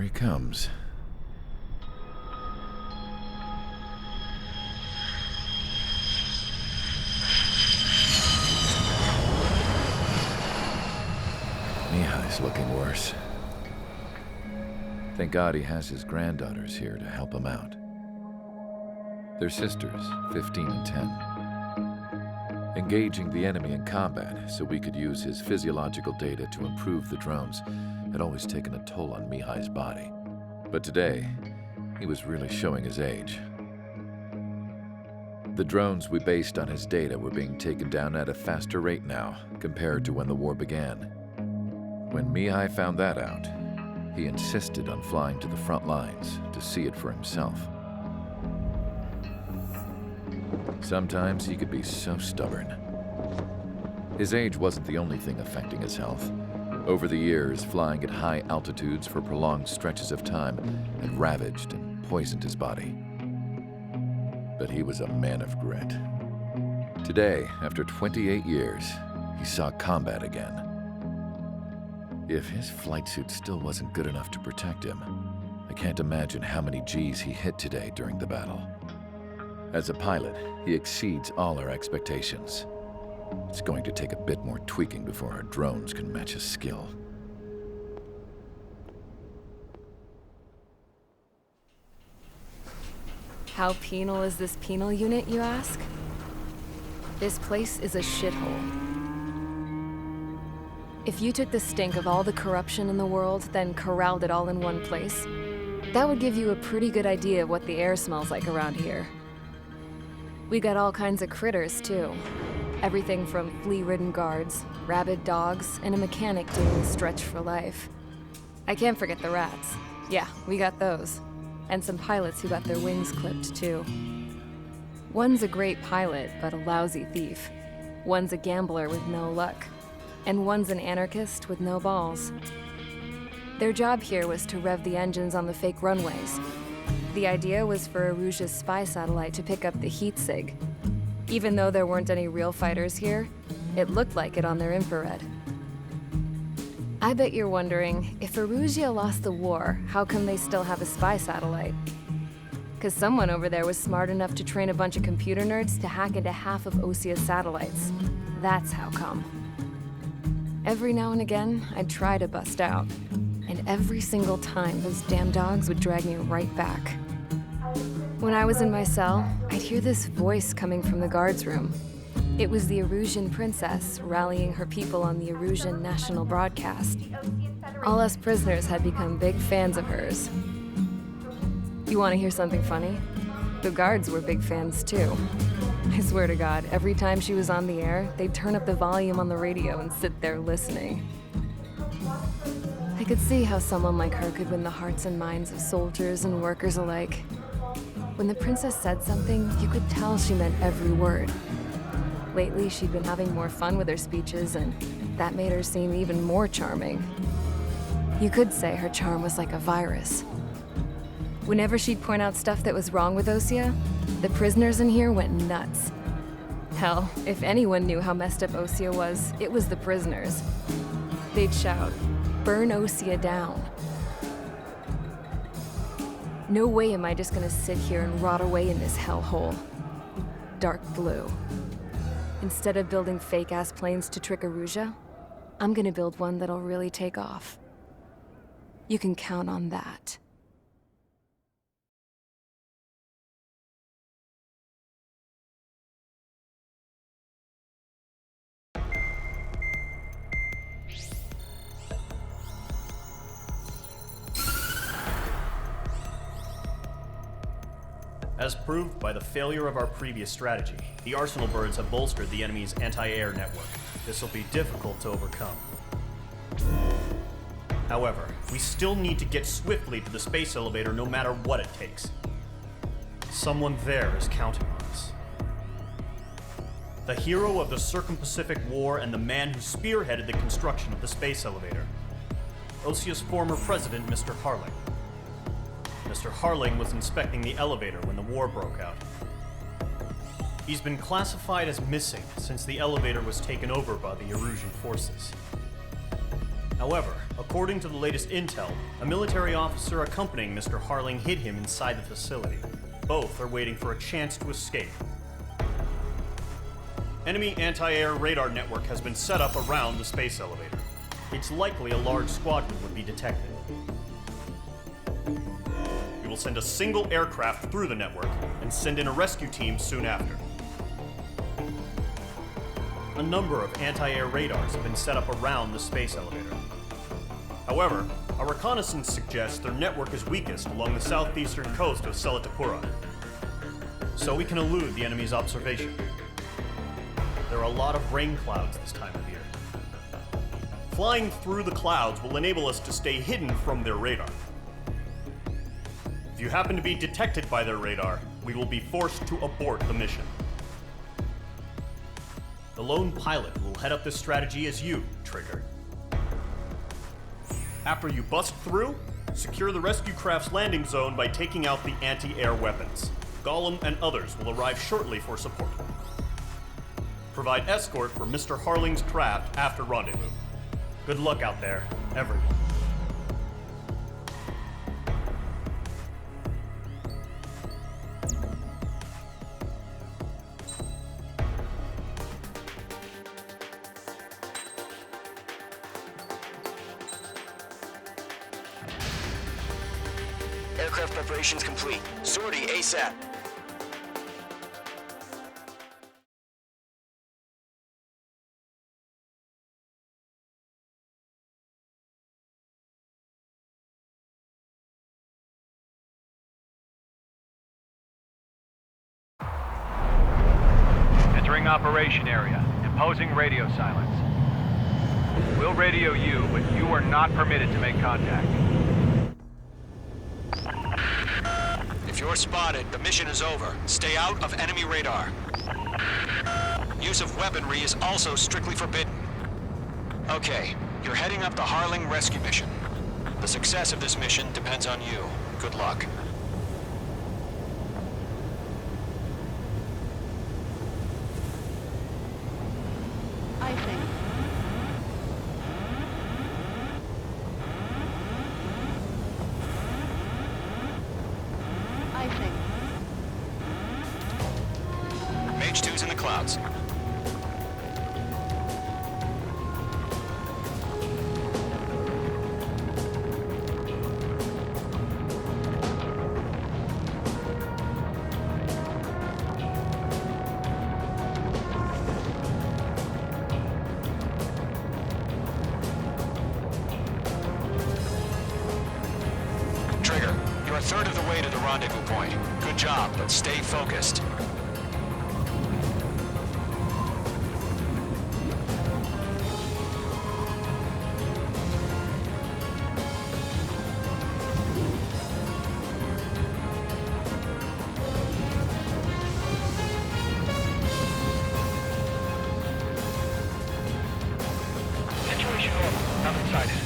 Here he comes. Mihai's looking worse. Thank God he has his granddaughters here to help him out. They're sisters, 15 and 10. Engaging the enemy in combat so we could use his physiological data to improve the drones had always taken a toll on Mihai's body. But today, he was really showing his age. The drones we based on his data were being taken down at a faster rate now compared to when the war began. When Mihai found that out, he insisted on flying to the front lines to see it for himself. Sometimes he could be so stubborn. His age wasn't the only thing affecting his health. Over the years, flying at high altitudes for prolonged stretches of time had ravaged and poisoned his body. But he was a man of grit. Today, after 28 years, he saw combat again. If his flight suit still wasn't good enough to protect him, I can't imagine how many Gs he hit today during the battle. As a pilot, he exceeds all our expectations. It's going to take a bit more tweaking before our drones can match his skill. How penal is this penal unit, you ask? This place is a shithole. If you took the stink of all the corruption in the world, then corralled it all in one place, that would give you a pretty good idea of what the air smells like around here. We got all kinds of critters, too. Everything from flea-ridden guards, rabid dogs, and a mechanic doing the stretch for life. I can't forget the rats. Yeah, we got those. And some pilots who got their wings clipped, too. One's a great pilot, but a lousy thief. One's a gambler with no luck. And one's an anarchist with no balls. Their job here was to rev the engines on the fake runways. The idea was for Erusia's spy satellite to pick up the heat sig. Even though there weren't any real fighters here, it looked like it on their infrared. I bet you're wondering, if Erusia lost the war, how come they still have a spy satellite? 'Cause someone over there was smart enough to train a bunch of computer nerds to hack into half of Osia's satellites. That's how come. Every now and again, I'd try to bust out. And every single time, those damn dogs would drag me right back. When I was in my cell, I'd hear this voice coming from the guards room. It was the Erusian princess rallying her people on the Erusian national broadcast. All us prisoners had become big fans of hers. You want to hear something funny? The guards were big fans too. I swear to God, every time she was on the air, they'd turn up the volume on the radio and sit there listening. I could see how someone like her could win the hearts and minds of soldiers and workers alike. When the princess said something, you could tell she meant every word. Lately, she'd been having more fun with her speeches, and that made her seem even more charming. You could say her charm was like a virus. Whenever she'd point out stuff that was wrong with Osia, the prisoners in here went nuts. Hell, if anyone knew how messed up Osia was, it was the prisoners. They'd shout, "Burn Osia down." No way am I just gonna sit here and rot away in this hellhole. Dark blue. Instead of building fake-ass planes to trick Erusia, I'm gonna build one that'll really take off. You can count on that. As proved by the failure of our previous strategy, the Arsenal birds have bolstered the enemy's anti-air network. This will be difficult to overcome. However, we still need to get swiftly to the space elevator no matter what it takes. Someone there is counting on us. The hero of the Circum-Pacific War and the man who spearheaded the construction of the space elevator. Osia's former president, Mr. Harling. Mr. Harling was inspecting the elevator when the war broke out. He's been classified as missing since the elevator was taken over by the Erusian forces. However, according to the latest intel, a military officer accompanying Mr. Harling hid him inside the facility. Both are waiting for a chance to escape. Enemy anti-air radar network has been set up around the space elevator. It's likely a large squadron would be detected. We will send a single aircraft through the network and send in a rescue team soon after. A number of anti-air radars have been set up around the space elevator. However, our reconnaissance suggests their network is weakest along the southeastern coast of Selatapura, so we can elude the enemy's observation. There are a lot of rain clouds this time of year. Flying through the clouds will enable us to stay hidden from their radar. If you happen to be detected by their radar, we will be forced to abort the mission. The lone pilot will head up this strategy as you, Trigger. After you bust through, secure the rescue craft's landing zone by taking out the anti-air weapons. Gollum and others will arrive shortly for support. Provide escort for Mr. Harling's craft after rendezvous. Good luck out there, everyone. Aircraft preparations complete. Sortie ASAP. Entering operation area. Imposing radio silence. We'll radio you, but you are not permitted to make contact. If you're spotted, the mission is over. Stay out of enemy radar. Use of weaponry is also strictly forbidden. Okay, you're heading up the Harling rescue mission. The success of this mission depends on you. Good luck. I think. Mage 2's in the clouds. Trigger, you're a third of the way to the rendezvous point. Good job, but stay focused. Situation normal. Nothing sighted.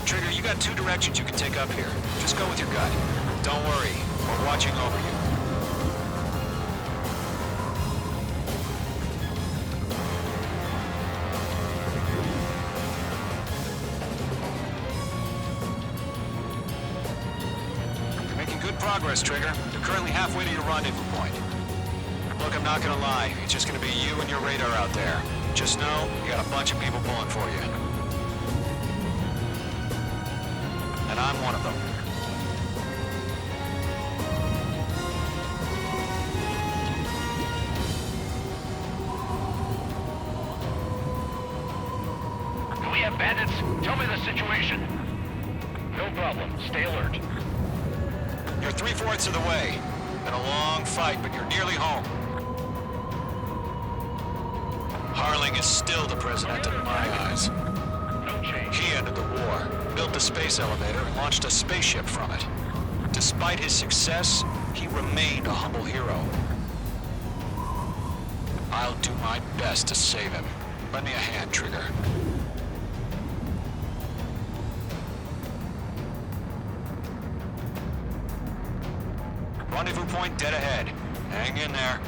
Trigger, you got two directions you can take up here. Just go with your gut. Don't worry, we're watching over you. You're making good progress, Trigger. You're currently halfway to your rendezvous point. Look, I'm not gonna lie. It's just gonna be you and your radar out there. Just know, you got a bunch of people pulling for you. And I'm one of them. Do we have bandits? Tell me the situation. No problem. Stay alert. You're 3/4 of the way. Been a long fight, but you're nearly home. Harling is still the president in my eyes. No change. He ended the war, built the space elevator, and launched a spaceship from it. Despite his success, he remained a humble hero. I'll do my best to save him. Lend me a hand, Trigger. Rendezvous point dead ahead. Hang in there.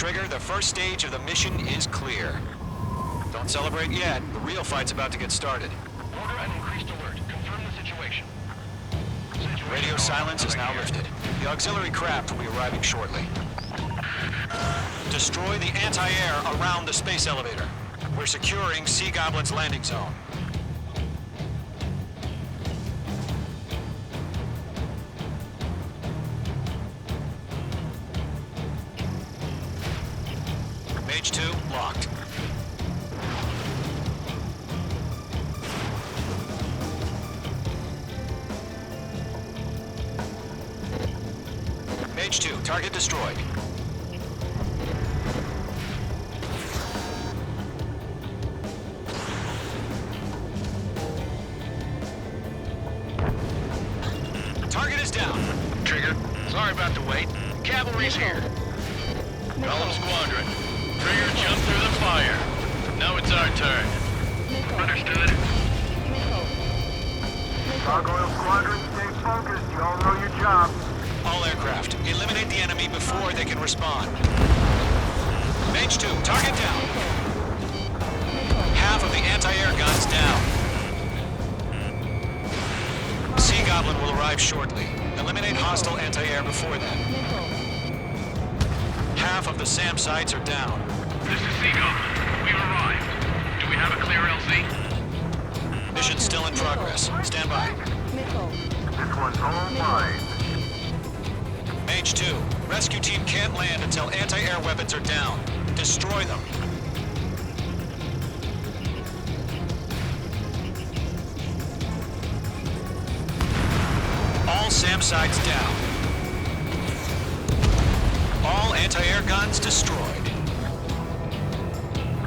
Trigger, the first stage of the mission is clear. Don't celebrate yet. The real fight's about to get started. Order an increased alert. Confirm the situation. Radio silence is now lifted. The auxiliary craft will be arriving shortly. Destroy the anti-air around the space elevator. We're securing Sea Goblin's landing zone. Mage 2, locked. Mage 2, target destroyed. Target is down. Trigger, sorry about the wait. Cavalry's here. Column Squadron. Trigger, jump through the fire. Now it's our turn. Understood. Gargoyle Squadron, stay focused. You all know your job. All aircraft, eliminate the enemy before they can respond. Mage 2, target down. Half of the anti-air guns down. Sea Goblin will arrive shortly. Eliminate hostile anti-air before then. Half of the SAM sites are down. This is Sea Goblin. We've arrived. Do we have a clear LZ? Mission still in progress. Stand by. This one's all mine. Mage 2, rescue team can't land until anti-air weapons are down. Destroy them. All SAM sites down. All anti-air guns destroyed.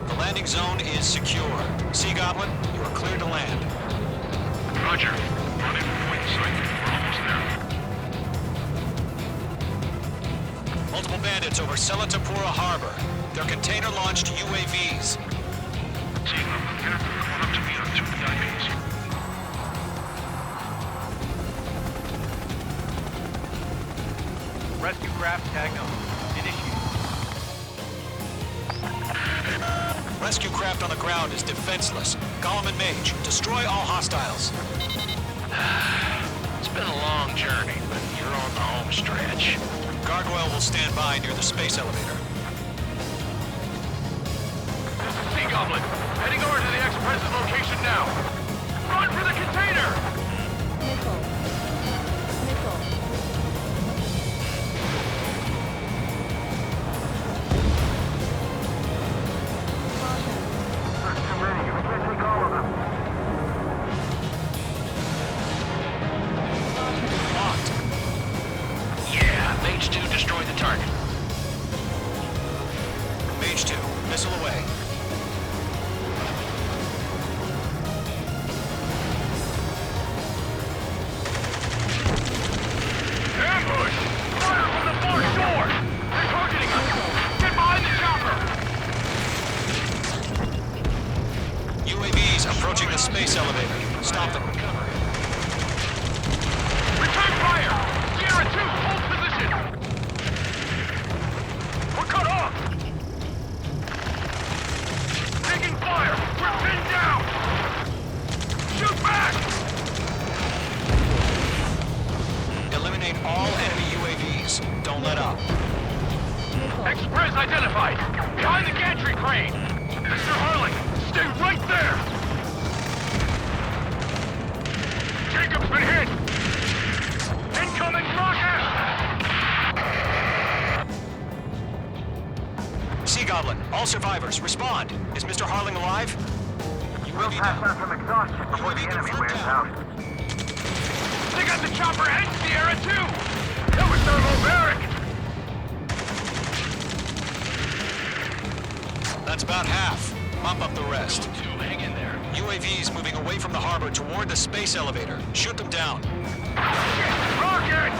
The landing zone is secure. Sea Goblin, you are cleared to land. Roger. Running point sight. We're almost there. Multiple bandits over Selatapura Harbor. They're container-launched UAVs. Sea Goblin, Captain, come up to me on 2 VIPs. Rescue craft tagged on. Initiate. Rescue craft on the ground is defenseless. Gollum and Mage, destroy all hostiles. It's been a long journey, but you're on the home stretch. Gargoyle will stand by near the space elevator. This is Sea Goblin. Heading over to the Express's location now. Run for the container! There's too many. We can't take all of them. Locked. Yeah, Mage 2 destroy the target. Mage 2, missile away. Ambush! Fire from the far shore! They're targeting us! Get behind the chopper! UAVs approaching the space elevator. Stop them. Return fire! Sierra 2, hold position! We're cut off! Taking fire! We're pinned down! Shoot back! Eliminate all enemy UAVs. Don't let up. Express identified! Behind the gantry crane! Mr. Harling, stay right there! Jacob's been hit! Incoming rocket! Sea Goblin, all survivors, respond. Is Mr. Harling alive? We'll pass out some exhaustion before the enemy wears out. They got the chopper and Sierra 2! That was thermobaric! That's about half. Mop up the rest. 2, hang in there. UAVs moving away from the harbor toward the space elevator. Shoot them down. Rocket!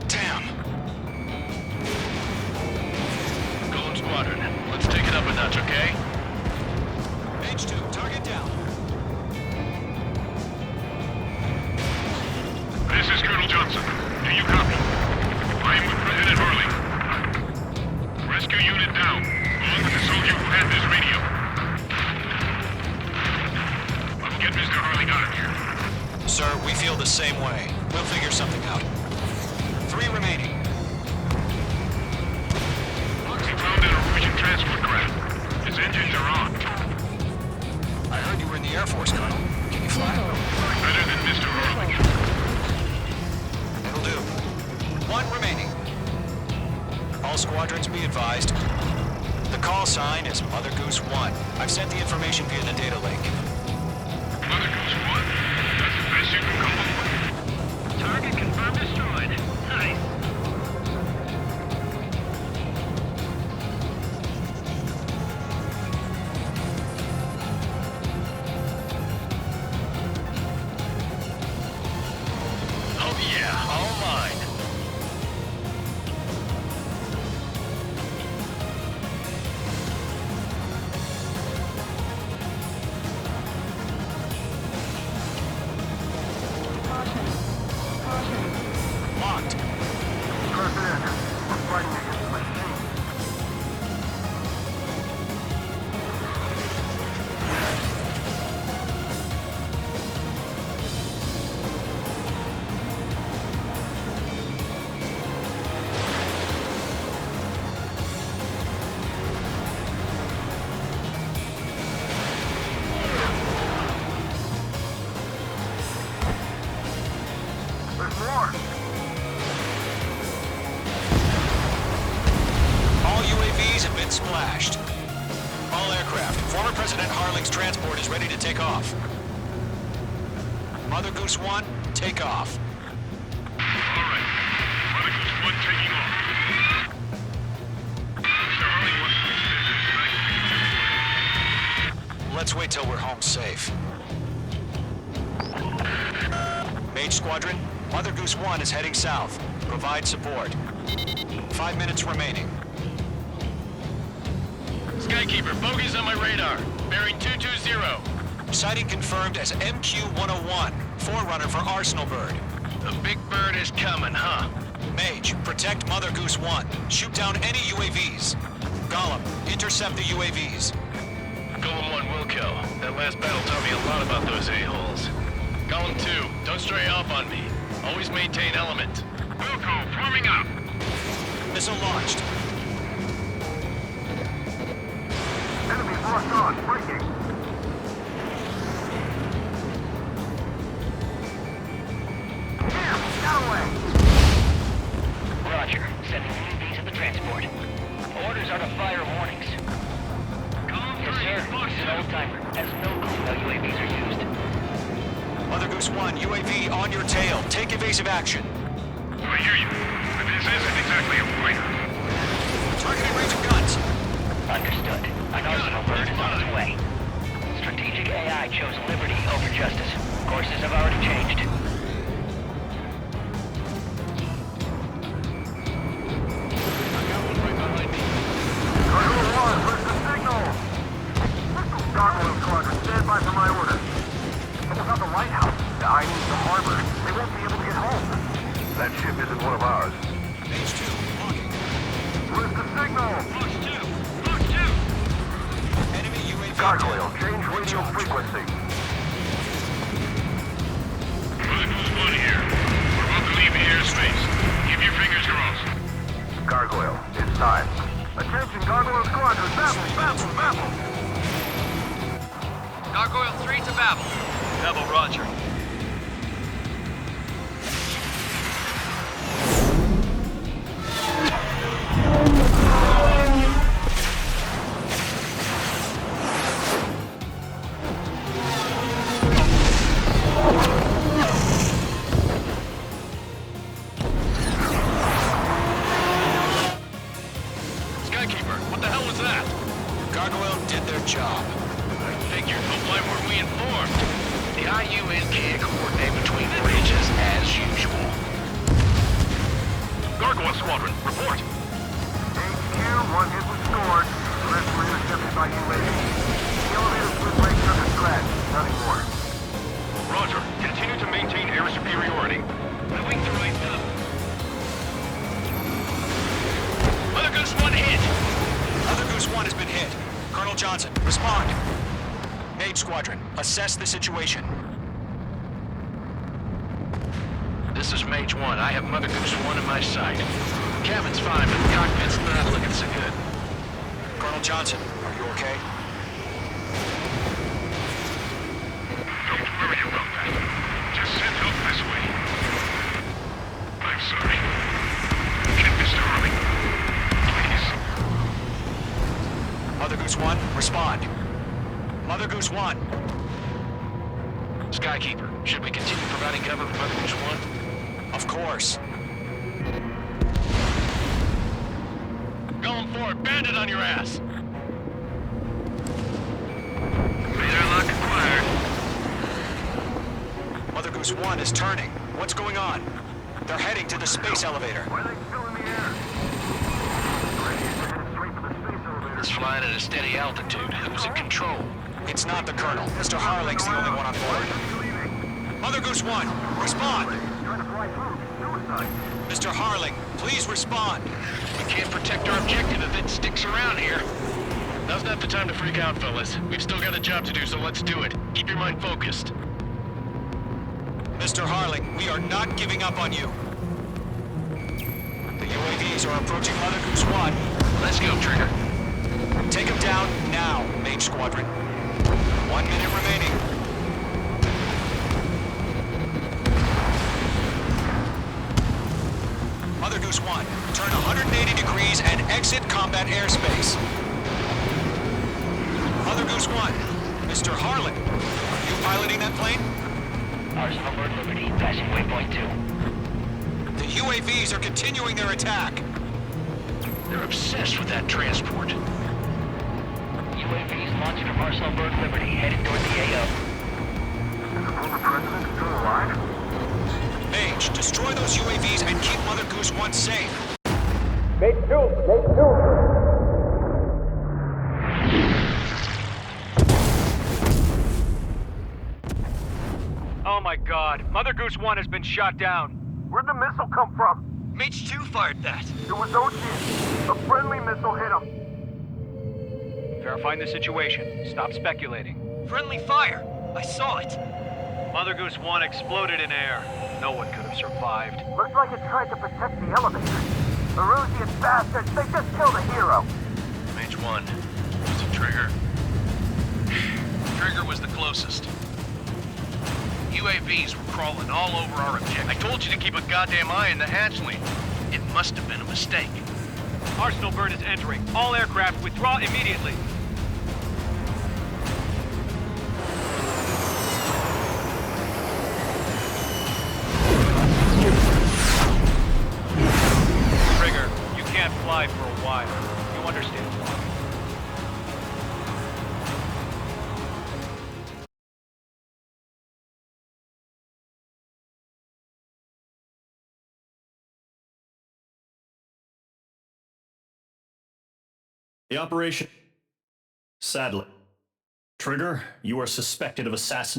Damn. Golem Squadron, let's take it up a notch, okay? Mage 2, target down. This is Colonel Johnson. Do you copy? I am with President Harling. Get Mr. Harling out of here. Sir, we feel the same way. We'll figure something out. 3 remaining. We found an Erusian transport craft. His engines are on. I heard you were in the Air Force, Colonel. Can you fly? Better than Mr. Harling. It'll do. 1 remaining. All squadrons be advised. The call sign is Mother Goose 1. I've sent the information via the data link. Mother Goose 1? That's the best you can come up with. Target confirmed destroyed. Nice. Oh yeah, all mine. Locked. Press in. We're fighting against machines. There's more. All UAVs have been splashed. All aircraft. Former President Harling's transport is ready to take off. Mother Goose 1, take off. All right. Mother Goose 1 taking off. Mr. Harling wants to visit. Let's wait till we're home safe. Mage Squadron, Mother Goose 1 is heading south. Provide support. 5 minutes remaining. Skykeeper, bogeys on my radar. Bearing 220. Sighting confirmed as MQ-101, forerunner for Arsenal Bird. The big bird is coming, huh? Mage, protect Mother Goose 1. Shoot down any UAVs. Gollum, intercept the UAVs. Golem 1 will kill. That last battle taught me a lot about those a-holes. Golem 2, don't stray off on me. Always maintain element. Wilco, forming up. Missile launched. Enemy locked on. Breaking. Damn! Got away! Roger. Sending UAVs at the transport. Orders are to fire warnings. Yes, sir. He's an old-timer. Has no clue how UAVs are used. Mother Goose 1, UAV on your tail. Take evasive action. I hear you. But this isn't exactly a fighter. Targeting range of guns. Understood. An Arsenal Bird is on its way. Strategic AI chose liberty over justice. Courses have already changed. Gargoyle 1, where's the signal? Gargoyle Squadron, stand by for my order. What about the lighthouse? I need the harbor. They won't be able to get home. That ship isn't one of ours. Mage 2, locking. Where's the signal? Enemy UAV. Gargoyle, change radio frequency. Mother Goose 1 here. We're about to leave the airspace. Keep your fingers crossed. Gargoyle, it's time. Attention, Gargoyle Squadron, Babel! Gargoyle 3 to Babel. Babel, roger. Skykeeper, what the hell was that? Gargoyle did their job. I figured, but why weren't we informed? The IUN can't coordinate between bridges as usual. Gargoyle Squadron, report. HQ, one hit was scored. The rest were intercepted by UAV. The elevator split breaks under threat. Nothing more. Roger. Continue to maintain air superiority. Moving the right up. Mother Goose 1 hit. Mother Goose 1 has been hit. Colonel Johnson, respond. Mage Squadron, assess the situation. This is Mage 1. I have Mother Goose 1 in my sight. Cabin's fine, but the cockpit's not looking so good. Colonel Johnson, are you okay? Don't worry about that. Just send help this way. I'm sorry. Get Mr. Harling. Please. Mother Goose 1, respond. Mother Goose 1. Skykeeper, should we continue providing cover for Mother Goose 1? Of course. Going for it. Bandit on your ass. Radar lock acquired. Mother Goose 1 is turning. What's going on? They're heading to the space elevator. Why are they still in the air? Radiator headed straight for the space elevator. It's flying at a steady altitude. Who's in control? It's not the Colonel. Mr. Harling's the only one on board. Mother Goose 1, respond! Trying to fly through. Suicide. Mr. Harling, please respond. We can't protect our objective if it sticks around here. Now's not the time to freak out, fellas. We've still got a job to do, so let's do it. Keep your mind focused. Mr. Harling, we are not giving up on you. The UAVs are approaching Mother Goose 1. Let's go, Trigger. Take them down now, Mage Squadron. 1 minute remaining. Mother Goose 1, turn 180 degrees and exit combat airspace. Mother Goose 1, Mr. Harlan, are you piloting that plane? Arsenal Bird Liberty, passing waypoint 2. The UAVs are continuing their attack. They're obsessed with that transport. UAVs launched from Arsenal Bird Liberty, headed toward the AO. Is the former president still alive? Mage, destroy those UAVs and keep Mother Goose 1 safe. Oh my god, Mother Goose 1 has been shot down. Where'd the missile come from? Mage 2 fired that. It was Ocean. A friendly missile hit him. Verifying the situation. Stop speculating. Friendly fire. I saw it. Mother Goose 1 exploded in air. No one could have survived. Looks like it tried to protect the elevator. The Erusian bastards, they just killed a hero. Mage 1. Was it Trigger? Trigger was the closest. UAVs were crawling all over our objective. I told you to keep a goddamn eye on the hatchling. It must have been a mistake. Arsenal Bird is entering. All aircraft withdraw immediately. Trigger, you can't fly for a while. You understand why. The operation. Sadly. Trigger, you are suspected of assassination.